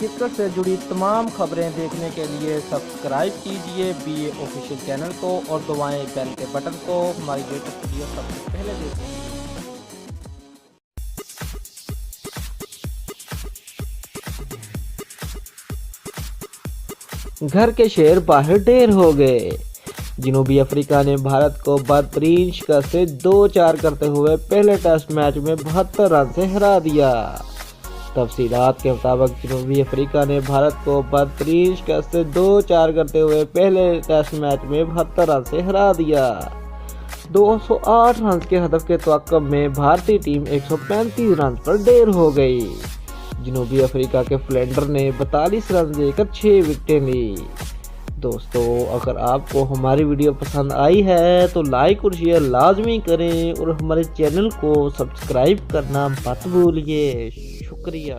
Cricket سے جڑی تمام خبریں دیکھنے کے لیے سبسکرائب کیجیے BA آفیشیل چینل کو اور دبائیں بیل کے بٹن کو۔ ہماری لیٹسٹ ویڈیو سب سے پہلے دیکھیں۔ گھر کے شیر باہر ڈھیر ہو گئے۔ جنوبی افریقہ نے بھارت کو بدترین شکست سے 2-4 کرتے ہوئے پہلے ٹیسٹ میچ میں 72 رن سے ہرا دیا۔ تفصیلات کے مطابق جنوبی افریقہ نے بھارت کو بدترین شکست سے 2-4 کرتے ہوئے پہلے ٹیسٹ میچ میں 72 رن سے ہرا دیا۔ 208 رنز کے ہدف کے تعاقب میں بھارتی ٹیم 135 رنز پر ڈھیر ہو گئی۔ جنوبی افریقہ کے فلینڈر نے 42 رن دے کر 6 وکٹیں لی۔ دوستو، اگر آپ کو ہماری ویڈیو پسند آئی ہے تو لائک اور شیئر لازمی کریں اور ہمارے چینل کو سبسکرائب کرنا مت بھولیے۔ شکریہ۔